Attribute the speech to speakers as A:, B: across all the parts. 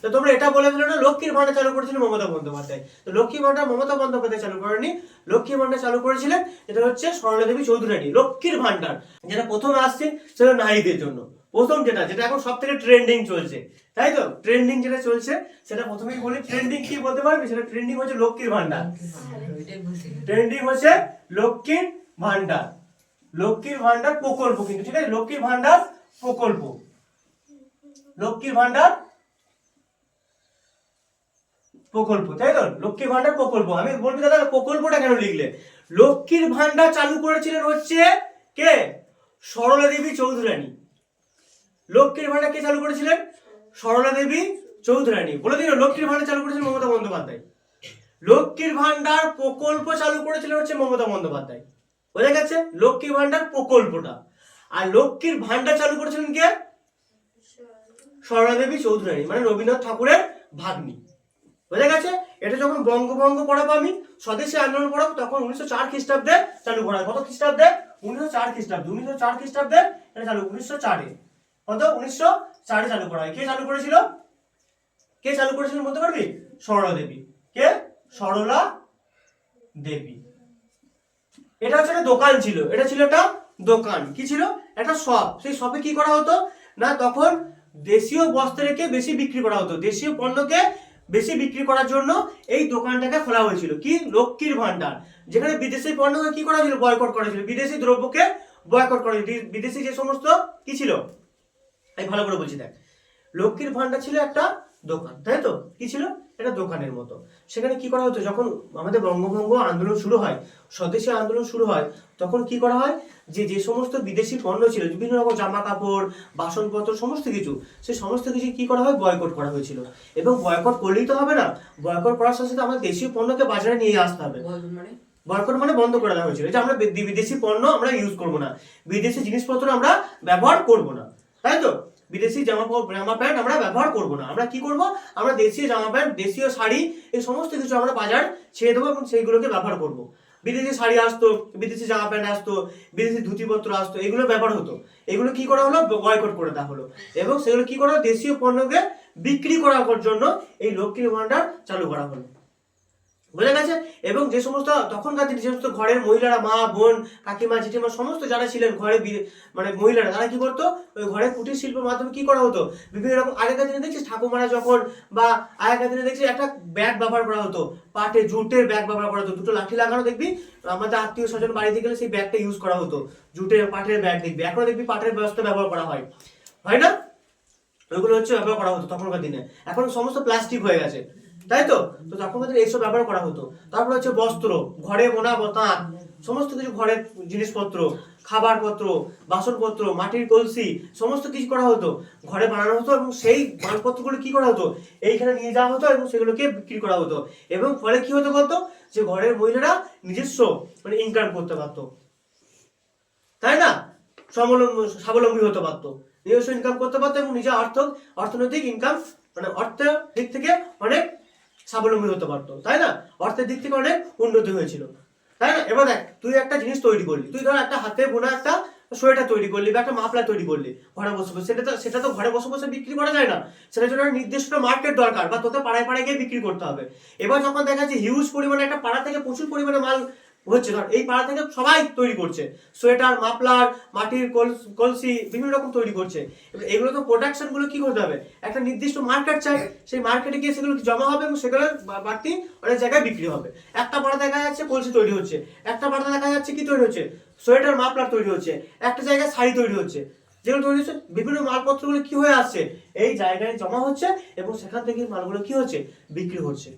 A: তো তোমরা এটা বলে দিলে না লক্ষ্মীর ভান্ডার চালু করেছিলেন মমতা বন্দ্যোপাধ্যায়। তো লক্ষ্মীর ভান্ডার মমতা বন্দ্যোপাধ্যায় চালু করেনি, লক্ষ্মীর ভান্ডার চালু করেছিলেন এটা হচ্ছে সরলা দেবী চৌধুরানী। লক্ষ্মীর ভান্ডার যেটা প্রথম আসছে সেটা নারীদের জন্য, প্রথম যেটা এখন সব থেকে ট্রেন্ডিং চলছে, তাই তো? ট্রেন্ডিং যেটা চলছে সেটা প্রথমেই বলি, ট্রেন্ডিং কি বলতে পারবি? সেটা ট্রেন্ডিং হচ্ছে লক্ষ্মীর ভান্ডার, ট্রেন্ডিং হচ্ছে লক্ষ্মীর ভান্ডার, লক্ষ্মীর ভান্ডার প্রকল্প, কিন্তু ঠিক আছে, লক্ষ্মীর ভান্ডার প্রকল্প, লক্ষ্মীর ভান্ডার প্রকল্প, তাই তো? লক্ষ্মীর ভান্ডার প্রকল্প। আমি বলবি দাদা প্রকল্পটা কেন লিখলে? লক্ষ্মীর ভান্ডার চালু করেছিলেন হচ্ছে কে? সরলা দেবী চৌধুরানী। লক্ষ্মীর ভান্ডার কে চালু করেছিলেন? সরলা দেবী চৌধুরানী। বলে দিল লক্ষ্মীর ভান্ডার চালু করেছিলেন মমতা বন্দ্যোপাধ্যায়, লক্ষ্মীর ভান্ডার প্রকল্প চালু করেছিলেন হচ্ছে মমতা বন্দ্যোপাধ্যায়। বোঝা গেছে? লক্ষ্মীর ভান্ডার প্রকল্পটা। আর লক্ষ্মীর ভান্ডার চালু করেছিলেন কে? সরলা দেবী চৌধুরানী, মানে রবীন্দ্রনাথ ঠাকুরের ভাগ্নি। বোঝা গেছে? এটা যখন বঙ্গভঙ্গ পড়াবো, আমি স্বদেশী আন্দোলন পড়াবো, তখন 1904 খ্রিস্টাব্দে চালু করা হয়। কত খ্রিস্টাব্দে? 1904 খ্রিস্টাব্দে, 1904 খ্রিস্টাব্দে এটা চালু, 1904-এ। কত? 1904-এ চালু করা হয়। কে চালু করেছিল? কে চালু করেছিলেন বলতে পারবি? সরলা দেবী। কে? সরলা দেবী। এটা হচ্ছে একটা দোকান ছিল, এটা ছিল একটা দোকান। কি ছিল? একটা শপ। সেই শপে কি করা হতো না, তখন দেশীয় বস্ত্র রেখে বেশি বিক্রি করা হতো, দেশীয় পণ্যকে বেশি বিক্রি করার জন্য এই দোকানটাকে খোলা হয়েছিল। কি? লক্ষ্মীর ভান্ডার, যেখানে বিদেশি পণ্যকে কি করা হয়েছিল? বয়কট করা হয়েছিল, বিদেশি দ্রব্যকে বয়কট করা হয়েছিল। বিদেশি যে সমস্ত কি ছিল, আমি ভালো করে বলছি দেখ। লক্ষ্মীর ভান্ডার ছিল একটা দোকান, তাই তো? কি ছিল? এটা দোকানের মতো। সেখানে কি করা হতো, যখন আমাদের বঙ্গভঙ্গ আন্দোলন শুরু হয়, স্বদেশী আন্দোলন শুরু হয়, তখন কি করা হয়, যে যে সমস্ত বিদেশি পণ্য ছিল, বিভিন্ন রকম জামা কাপড়, বাসনপত্র, সমস্ত কিছু, সেই সমস্ত কিছু কি করা হয়? বয়কট করা হয়েছিল। এবং বয়কট করলেই তো হবে না, বয়কট করার সাথে সাথে আমাদের দেশীয় পণ্যকে বাজারে নিয়ে আসতে হবে। বয়কট মানে বন্ধ করে দেওয়া হয়েছিল, যে আমরা বিদেশি পণ্য আমরা ইউজ করবো না, বিদেশি জিনিসপত্র আমরা ব্যবহার করবো না, তাই তো? বিদেশি জামা প্যান্ট আমরা ব্যবহার করব না, আমরা কি করব? আমরা দেশীয় জামা প্যান্ট, দেশীয় শাড়ি, এই সমস্ত কিছু আমরা বাজার ছেড়ে দেবো এবং সেইগুলোকে ব্যবহার করব। বিদেশি শাড়ি আসতো, বিদেশি জামা প্যান্ট আসতো, বিদেশি ধুতিপত্র আসতো, এগুলো ব্যবহার হতো। এগুলো কি করা হলো? বয়কট করে দেওয়া হলো। এবং সেগুলো কি করা হলো? দেশীয় পণ্যকে বিক্রি করার জন্য এই লক্ষ্মীর ভান্ডার চালু করা হলো। বোঝা গেছে? এবং যে সমস্ত তখনকার দিনে যে সমস্ত ঘরের মহিলারা, মা, বোন, কাকিমা, জেঠিমা, সমস্ত যারা ছিলেন ঘরে, মানে মহিলারা, তারা কি করতো? ওই ঘরে কুটির শিল্পের মাধ্যমে কি করা হতো? বিভিন্ন রকম, আগেকার দিনে দেখছিস ঠাকুমারা যখন, বা আগেকার দিনে দেখছিস একটা ব্যাগ ব্যবহার করা হতো, পাটে জুটের ব্যাগ ব্যবহার করা হতো, দুটো লাঠি লাগানো, দেখবি আমাদের আত্মীয় স্বজন বাড়িতে গেলে সেই ব্যাগটা ইউজ করা হতো, জুটের পাটের ব্যাগ দেখবি। এখনো দেখবি পাটের ব্যবস্থা ব্যবহার করা হয়, হয় না? ওইগুলো হচ্ছে ব্যবহার করা হতো তখনকার দিনে। এখন সমস্ত প্লাস্টিক হয়ে গেছে, তাই তো? তো তখনকার দিনে এইসব ব্যবহার করা হতো। তারপর হচ্ছে বস্ত্র, ঘরে বোনা তাঁত, সমস্ত কিছু, ঘরের জিনিসপত্র, খাবার পত্র, বাসনপত্র, মাটির কলসি, সমস্ত কিছু করা হতো, ঘরে বানানো হতো। এবং সেই মালপত্রগুলো কি করা হতো? এইখানে নিয়ে যাওয়া হতো এবং সেগুলোকে বিক্রি করা হতো। এবং ফলে কি হতো বলতো? যে ঘরের মহিলারা নিজস্ব মানে ইনকাম করতে পারতো, তাই না? স্বাবলম্বী হতে পারতো, নিজস্ব ইনকাম করতে পারতো এবং নিজের অর্থনৈতিক ইনকাম, মানে অর্থের দিক থেকে অনেক স্বাবলম্বী হতে পারতো, তাই না? অর্থের দিক থেকে অনেক উন্নতি হয়েছিল, তাই না? এবার দেখ, তুই একটা জিনিস তৈরি করলি, তুই ধর একটা হাতে বোনা একটা সোয়েটার তৈরি করলি বা একটা মাফলার তৈরি করলি ঘরে বসে বসে, সেটা তো ঘরে বসে বসে বিক্রি করা যায় না, সেটার জন্য নির্দিষ্ট মার্কেট দরকার, বা তোকে পাড়ায় পাড়ায় গিয়ে বিক্রি করতে হবে। এবার যখন দেখা যাচ্ছে হিউজ পরিমাণে একটা পাড়া থেকে প্রচুর পরিমাণে মাল হচ্ছে, ধর এই পাড়া থেকে সবাই তৈরি করছে সোয়েটার, মাফলার, মাটির কলসি, বিভিন্ন রকম তৈরি করছে। এগুলো তো প্রোডাকশন গুলো কি করতে হবে? একটা নির্দিষ্ট মার্কেট চাই, সেই মার্কেটে গিয়ে সেগুলো জমা হবে এবং সেগুলো বাড়তি অনেক জায়গায় বিক্রি হবে। একটা পাড়া দেখা যাচ্ছে কলসি তৈরি হচ্ছে, একটা পাড়া দেখা যাচ্ছে কি তৈরি হচ্ছে? সোয়েটার, মাফলার তৈরি হচ্ছে, একটা জায়গায় শাড়ি তৈরি হচ্ছে, যেগুলো তৈরি হচ্ছে, বিভিন্ন মালপত্রগুলো কি হয়ে আসছে? এই জায়গায় জমা হচ্ছে এবং সেখান থেকে মালগুলো কি হচ্ছে? বিক্রি হচ্ছে।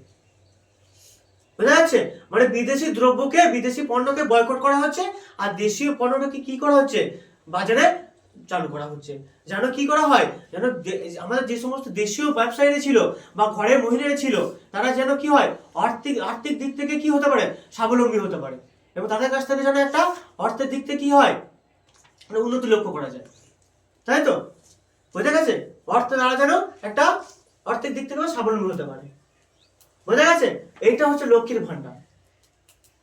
A: বোঝা যাচ্ছে? মানে বিদেশি দ্রব্যকে, বিদেশি পণ্যকে বয়কট করা হচ্ছে, আর দেশীয় পণ্যটাকে কি করা হচ্ছে? বাজারে চালু করা হচ্ছে। যেন কি করা হয়? যেন আমাদের যে সমস্ত দেশীয় ব্যবসায়ীরা ছিল বা ঘরের মহিলারা ছিল, তারা যেন কি হয়? আর্থিক দিক থেকে কি হতে পারে? স্বাবলম্বী হতে পারে। এবং তাদের কাছ থেকে যেন একটা অর্থের দিক থেকে কি হয়? মানে উন্নতি লক্ষ্য করা যায়, তাই তো? বোঝা গেছে? অর্থ দ্বারা যেন একটা অর্থের দিক থেকে স্বাবলম্বী হতে পারে। বোঝা গেছে? এইটা হচ্ছে লক্ষ্মীর ভান্ডার।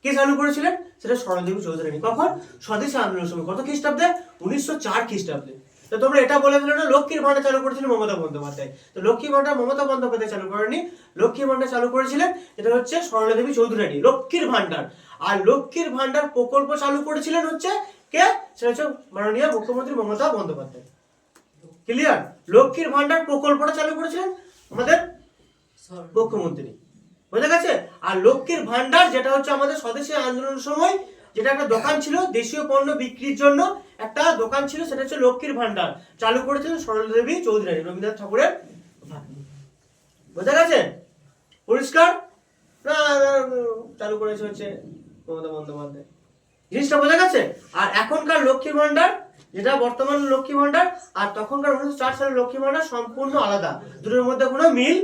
A: কে চালু করেছিলেন? সেটা সরলা দেবী চৌধুরানী। কখন? স্বদেশী আন্দোলনের সময়। কত খ্রিস্টাব্দে? 1904 খ্রিস্টাব্দে। তো তোমরা এটা বলে দিলে না লক্ষ্মীর ভান্ডার চালু করেছিলেন মমতা বন্দ্যোপাধ্যায়। তো লক্ষ্মীর ভান্ডার মমতা বন্দ্যোপাধ্যায় চালু করেনি, লক্ষ্মীর ভান্ডার চালু করেছিলেন এটা হচ্ছে সরলা দেবী চৌধুরানী, লক্ষ্মীর ভান্ডার। আর লক্ষ্মীর ভান্ডার প্রকল্প চালু করেছিলেন হচ্ছে কে, সেটা হচ্ছে মাননীয় মুখ্যমন্ত্রী মমতা বন্দ্যোপাধ্যায়। ক্লিয়ার? লক্ষ্মীর ভান্ডার প্রকল্পটা চালু করেছিলেন আমাদের মুখ্যমন্ত্রী, বুঝা গেছে? আর লক্ষ্মীর ভান্ডার যেটা হচ্ছে আমাদের স্বদেশী আন্দোলনের সময় যেটা একটা দোকান ছিল দেশীয় পণ্য বিক্রির জন্য, একটা দোকান ছিল, সেটা হচ্ছে লক্ষ্মীর ভান্ডার, চালু করেছিলেন সরলা দেবী চৌধুরানী, রবীন্দ্রনাথ ঠাকুরের। বোঝা গেছে? পরিষ্কার? না চালু করেছে হচ্ছে মমতা বন্দ্যোপাধ্যায়। জিনিসটা বোঝা গেছে? আর এখনকার লক্ষ্মীর ভান্ডার যেটা বর্তমান লক্ষ্মী ভান্ডার আর তখনকার 1904 সালের লক্ষ্মী ভান্ডার সম্পূর্ণ আলাদা, দুটোর মধ্যে কোনো মিল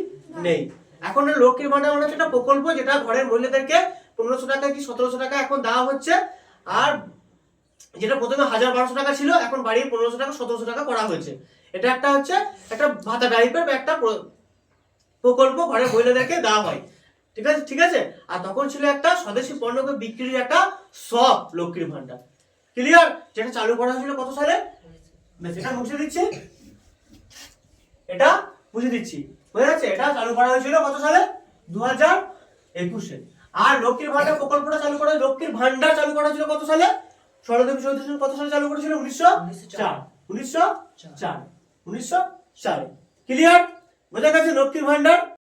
A: নেই। এখন লক্ষ্মীর ভান্ডার মানে হচ্ছে একটা প্রকল্প যেটা ঘরের মহিলাদেরকে 1500 টাকা কি 1700 টাকা এখন দেওয়া হচ্ছে, আর যেটা প্রথমে 1000-1200 টাকা ছিল এখন বাড়িয়ে 1500 টাকা 1700 টাকা করা হয়েছে। এটা একটা হচ্ছে একটা ভাতা টাইপের বা একটা প্রকল্প ঘরের মহিলাদেরকে দেওয়া হয়। ঠিক আছে, ঠিক আছে। আর তখন ছিল একটা স্বদেশী পণ্যকে বিক্রির একটা শপ লক্ষ্মীর ভান্ডার। ক্লিয়ার? যেটা চালু করা হয়েছিল কত সালে, এটা মুছে দিচ্ছি, এটা বুঝে দিচ্ছি, বুঝে যাচ্ছে? এটা চালু করা হয়েছিল কত সালে, 2021-এ। আর লক্ষ্মীর ভান্ডার প্রকল্পটা চালু করা, লক্ষ্মীর ভান্ডার চালু করা হয়েছিল কত সালে, সরলা দেবী চৌধুরী কত সালে চালু করেছিল, 1904। ক্লিয়ার? বোঝা গেছে লক্ষ্মীর ভান্ডার?